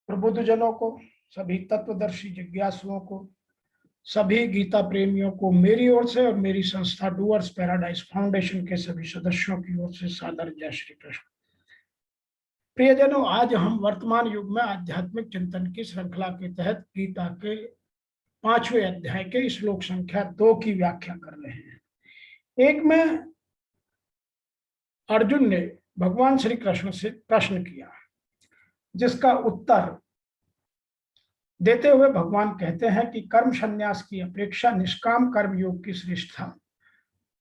प्रबुद्धजनों को, सभी तत्वदर्शी जिज्ञासुओं को, सभी गीता प्रेमियों को मेरी ओर से और मेरी संस्था डूअर्स पैराडाइज फाउंडेशन के सभी सदस्यों की ओर से सादर जय श्री कृष्ण। प्रियजनों, आज हम वर्तमान युग में आध्यात्मिक चिंतन की श्रृंखला के तहत गीता के 5वें अध्याय के श्लोक संख्या 2 की व्याख्या कर रहे हैं। एक में अर्जुन ने भगवान श्री कृष्ण से प्रश्न किया, जिसका उत्तर देते हुए भगवान कहते हैं कि कर्म संन्यास की अपेक्षा निष्काम कर्म योग की श्रेष्ठता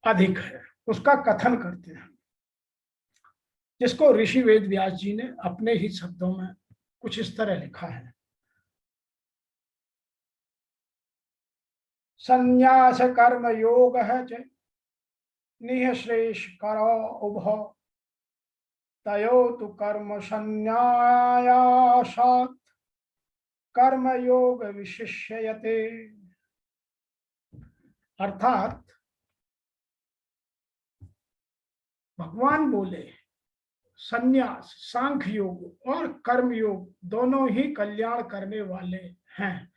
अधिक है। उसका कथन करते हैं, जिसको ऋषि वेद व्यास जी ने अपने ही शब्दों में कुछ इस तरह लिखा है। संन्यास कर्म योग है निःश्रेष करो उभो तयो तु कर्म संन्यासात् कर्म योग विशिष्यते। अर्थात भगवान बोले, संन्यास, सांख्य योग और कर्म योग दोनों ही कल्याण करने वाले हैं,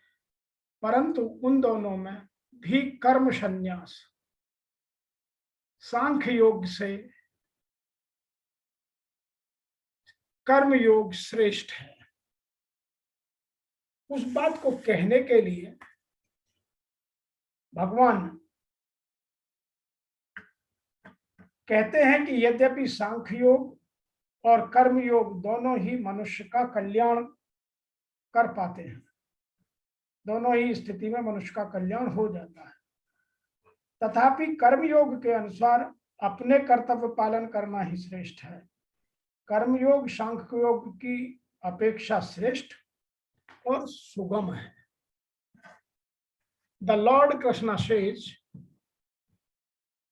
परंतु उन दोनों में भी कर्म संन्यास सांख्य योग से कर्म योग श्रेष्ठ है। उस बात को कहने के लिए भगवान कहते हैं कि यद्यपि सांख्य योग और कर्म योग दोनों ही मनुष्य का कल्याण कर पाते हैं, दोनों ही स्थिति में मनुष्य का कल्याण हो जाता है, तथापि कर्म योग के अनुसार अपने कर्तव्य पालन करना ही श्रेष्ठ है। कर्म योग सांख्य योग की अपेक्षा श्रेष्ठ और सुगम है। The Lord Krishna says,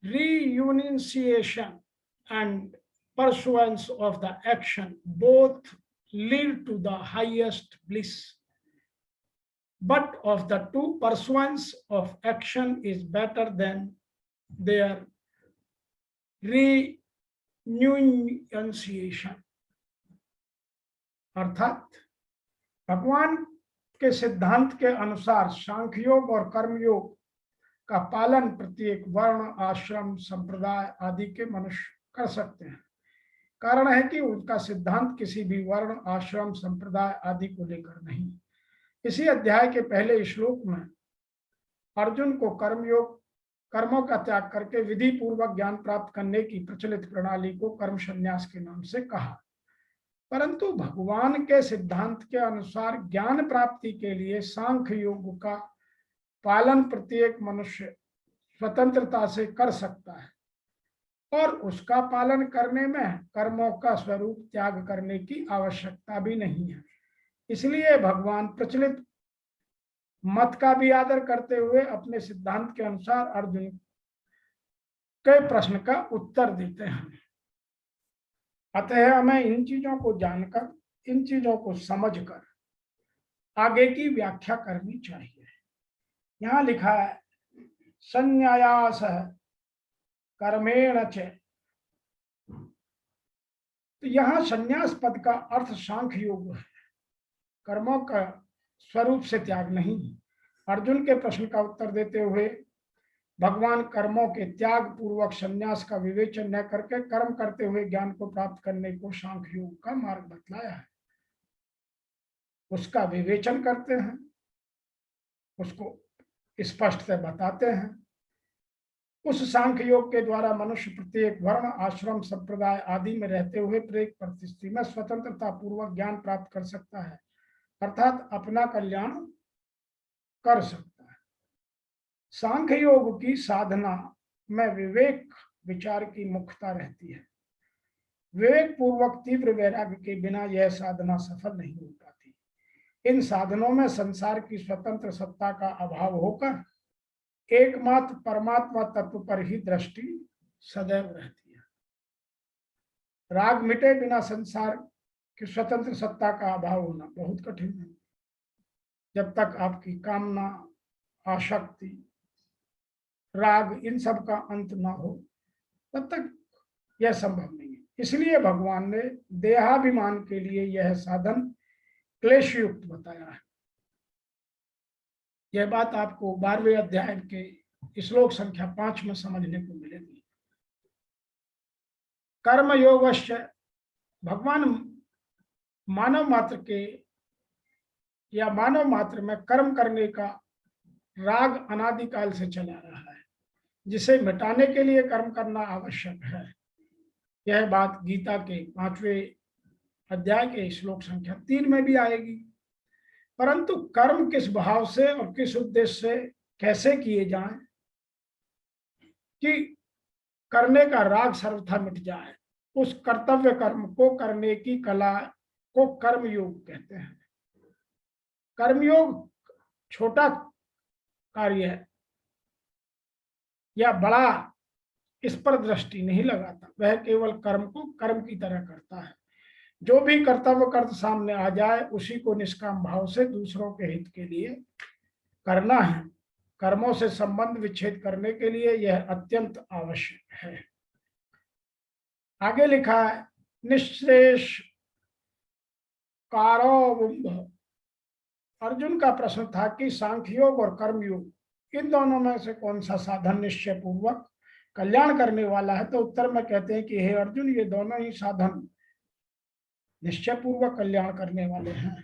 renunciation and pursuance of the action both lead to the highest bliss. But of the two, pursuance of action is better than their renunciation. अर्थात भगवान के सिद्धांत के अनुसार सांख्य योग और कर्म योग का पालन प्रत्येक वर्ण, आश्रम, संप्रदाय आदि के मनुष्य कर सकते हैं। कारण है कि उनका सिद्धांत किसी भी वर्ण, आश्रम, संप्रदाय आदि को लेकर नहीं। इसी अध्याय के पहले श्लोक में अर्जुन को कर्मों का त्याग करके विधि पूर्वक ज्ञान प्राप्त करने की प्रचलित प्रणाली को कर्म संन्यास के नाम से कहा, परंतु भगवान के सिद्धांत के अनुसार ज्ञान प्राप्ति के लिए सांख्य योग का पालन प्रत्येक मनुष्य स्वतंत्रता से कर सकता है और उसका पालन करने में कर्मों का स्वरूप त्याग करने की आवश्यकता भी नहीं है। इसलिए भगवान प्रचलित मत का भी आदर करते हुए अपने सिद्धांत के अनुसार अर्जुन के प्रश्न का उत्तर देते हैं। अतः हमें इन चीजों को जानकर, इन चीजों को समझकर आगे की व्याख्या करनी चाहिए। यहाँ लिखा है संन्यास कर्मेण च, तो यहाँ संन्यास पद का अर्थ सांख्य योग है, कर्मों का स्वरूप से त्याग नहीं। अर्जुन के प्रश्न का उत्तर देते हुए भगवान कर्मों के त्याग पूर्वक संन्यास का विवेचन न करके कर्म करते हुए ज्ञान को प्राप्त करने को सांख्य योग का मार्ग बतलाया है। उसका विवेचन करते हैं, उसको स्पष्ट से बताते हैं। उस सांख्य योग के द्वारा मनुष्य प्रत्येक वर्ण, आश्रम, संप्रदाय आदि में रहते हुए प्रत्येक परिस्थिति में स्वतंत्रता पूर्वक ज्ञान प्राप्त कर सकता है, अर्थात अपना कल्याण कर सकता है। सांख्य योग की साधना में विवेक विचार की मुख्यता रहती है। विवेक पूर्वक तीव्र वैराग्य के बिना यह साधना सफल नहीं हो पाती। इन साधनों में संसार की स्वतंत्र सत्ता का अभाव होकर एकमात्र परमात्मा तत्व पर ही दृष्टि सदैव रहती है। राग मिटे बिना संसार की स्वतंत्र सत्ता का अभाव होना बहुत कठिन है। जब तक आपकी कामना, आसक्ति, राग इन सब का अंत ना हो तब तक यह संभव नहीं है। इसलिए भगवान ने देहाभिमान के लिए यह साधन क्लेश युक्त बताया है। यह बात आपको 12वें अध्याय के श्लोक संख्या 5 में समझने को मिलेगी। कर्म योगश्य, भगवान मानव मात्र के या मानव मात्र में कर्म करने का राग अनादिकाल से चला रहा है, जिसे मिटाने के लिए कर्म करना आवश्यक है। यह बात गीता के 5वें अध्याय के श्लोक संख्या 3 में भी आएगी। परंतु कर्म किस भाव से और किस उद्देश्य से कैसे किए जाएं कि करने का राग सर्वथा मिट जाए, उस कर्तव्य कर्म को करने की कला को कर्मयोग कहते हैं। कर्मयोग छोटा कार्य है या बड़ा, इस पर दृष्टि नहीं लगाता, वह केवल कर्म को कर्म की तरह करता है। जो भी कर्तव्य कर्त सामने आ जाए उसी को निष्काम भाव से दूसरों के हित के लिए करना है। कर्मों से संबंध विच्छेद करने के लिए यह अत्यंत आवश्यक है। आगे लिखा है, निःशेष कारोबुंभ। अर्जुन का प्रश्न था कि सांख्य योग और कर्मयोग इन दोनों में से कौन सा साधन निश्चय पूर्वक कल्याण करने वाला है। तो उत्तर में कहते हैं कि हे अर्जुन, ये दोनों ही साधन निश्चय पूर्वक कल्याण करने वाले हैं,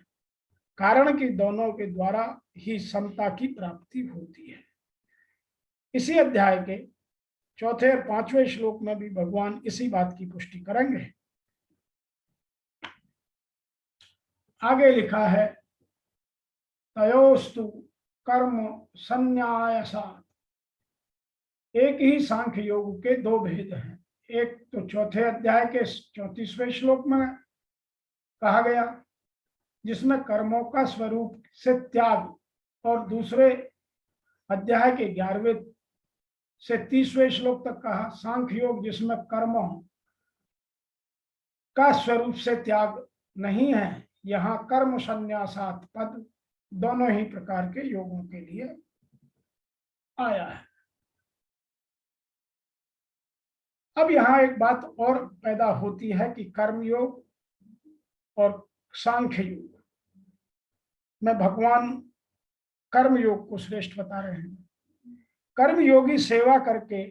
कारण कि दोनों के द्वारा ही समता की प्राप्ति होती है। इसी अध्याय के 4 और 5वें श्लोक में भी भगवान इसी बात की पुष्टि करेंगे। आगे लिखा है, तयोस्तु कर्म संन्यासात्। एक ही सांख्य योग के दो भेद हैं। एक तो 4 अध्याय के 34वें श्लोक में कहा गया, जिसमें कर्मों का स्वरूप से त्याग, और दूसरे अध्याय के 11वें से 30वें श्लोक तक कहा सांख्य योग, जिसमें कर्मों का स्वरूप से त्याग नहीं है। यहाँ कर्म संन्यासात् पद दोनों ही प्रकार के योगों के लिए आया है। अब यहाँ एक बात और पैदा होती है कि कर्मयोग और सांख्य योग में भगवान कर्म योग को श्रेष्ठ बता रहे हैं। कर्म योगी सेवा करके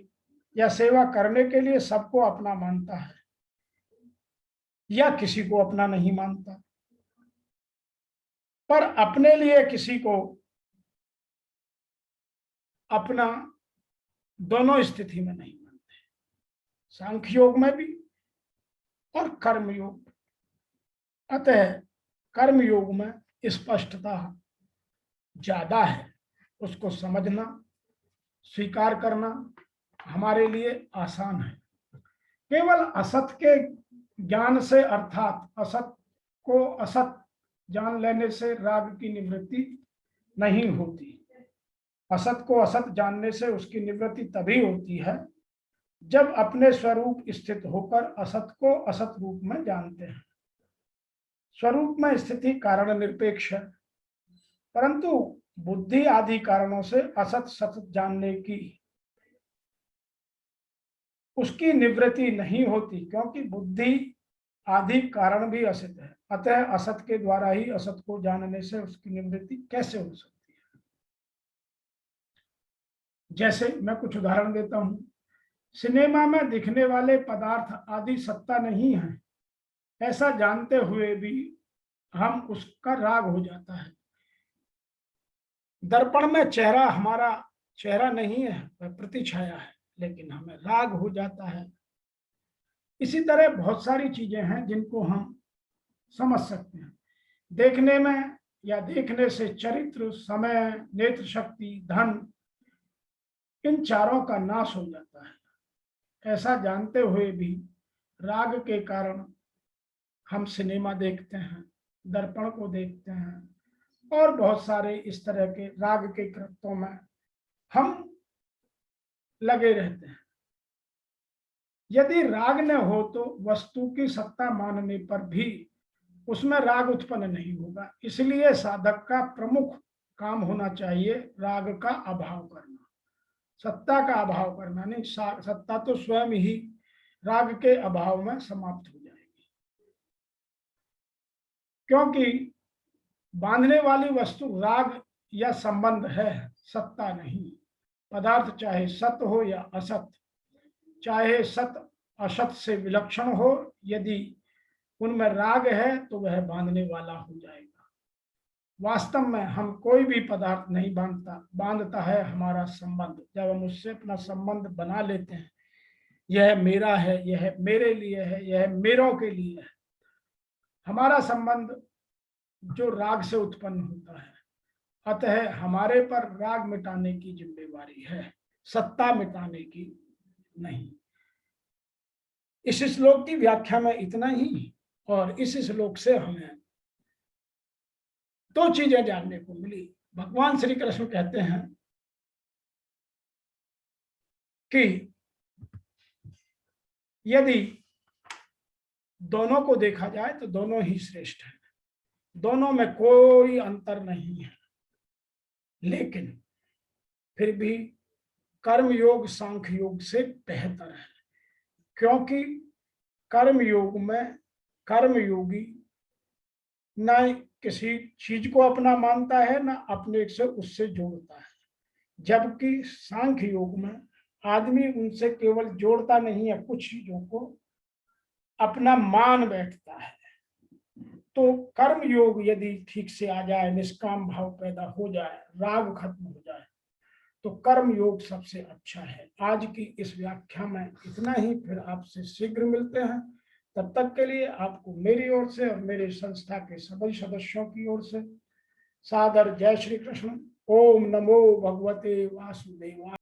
या सेवा करने के लिए सबको अपना मानता है या किसी को अपना नहीं मानता, पर अपने लिए किसी को अपना दोनों स्थिति में नहीं मानते, सांख्य योग में भी और कर्म योग। अतः कर्म योग में स्पष्टता ज्यादा है, उसको समझना स्वीकार करना हमारे लिए आसान है। केवल असत के ज्ञान से, अर्थात असत को असत जान लेने से राग की निवृत्ति नहीं होती। असत को असत जानने से उसकी निवृत्ति तभी होती है जब अपने स्वरूप स्थित होकर असत को असत रूप में जानते हैं। स्वरूप में स्थिति कारण निरपेक्ष है, परंतु बुद्धि आदि कारणों से असत सत जानने की उसकी निवृत्ति नहीं होती, क्योंकि बुद्धि आदि कारण भी असत है। अतः असत के द्वारा ही असत को जानने से उसकी निवृत्ति कैसे हो सकती है। जैसे मैं कुछ उदाहरण देता हूं। सिनेमा में दिखने वाले पदार्थ आदि सत्ता नहीं है, ऐसा जानते हुए भी हम उसका राग हो जाता है। दर्पण में चेहरा हमारा चेहरा नहीं है, वह प्रतिछाया है, लेकिन हमें राग हो जाता है। इसी तरह बहुत सारी चीजें हैं जिनको हम समझ सकते हैं। देखने में या देखने से चरित्र, समय, नेत्र शक्ति, धन, इन चारों का नाश हो जाता है। ऐसा जानते हुए भी राग के कारण हम सिनेमा देखते हैं, दर्पण को देखते हैं, और बहुत सारे इस तरह के राग के कृत्यों में हम लगे रहते हैं। यदि राग न हो तो वस्तु की सत्ता मानने पर भी उसमें राग उत्पन्न नहीं होगा। इसलिए साधक का प्रमुख काम होना चाहिए राग का अभाव करना, सत्ता का अभाव करना नहीं। सत्ता तो स्वयं ही राग के अभाव में समाप्त हो जाएगी, क्योंकि बांधने वाली वस्तु राग या संबंध है, सत्ता नहीं। पदार्थ चाहे सत हो या असत, चाहे सत असत से विलक्षण हो, यदि उनमें राग है तो वह बांधने वाला हो जाएगा। वास्तव में हम कोई भी पदार्थ नहीं बांधता है हमारा संबंध। जब हम उससे अपना संबंध बना लेते हैं, यह मेरा है, यह मेरे लिए है, यह मेरों के लिए है, हमारा संबंध जो राग से उत्पन्न होता है। अतः हमारे पर राग मिटाने की जिम्मेवारी है, सत्ता मिटाने की नहीं। इस श्लोक की व्याख्या में इतना ही, और इस श्लोक से हमें दो चीजें जानने को मिली। भगवान श्री कृष्ण कहते हैं कि यदि दोनों को देखा जाए तो दोनों ही श्रेष्ठ हैं, दोनों में कोई अंतर नहीं है, लेकिन फिर भी कर्म योग सांख्य योग से बेहतर है। क्योंकि कर्म योग में कर्म योगी न किसी चीज को अपना मानता है, न अपने से उससे जोड़ता है, जबकि सांख्य योग में आदमी उनसे केवल जोड़ता नहीं है, कुछ चीजों को अपना मान बैठता है। तो कर्म योग यदि ठीक से आ जाए, निष्काम भाव पैदा हो जाए, राग खत्म हो जाए, तो कर्म योग सबसे अच्छा है। आज की इस व्याख्या में इतना ही, फिर आपसे शीघ्र मिलते हैं। तब तक के लिए आपको मेरी ओर से और मेरे संस्था के सभी सदस्यों की ओर से सादर जय श्री कृष्ण। ओम नमो भगवते वासुदेवाय।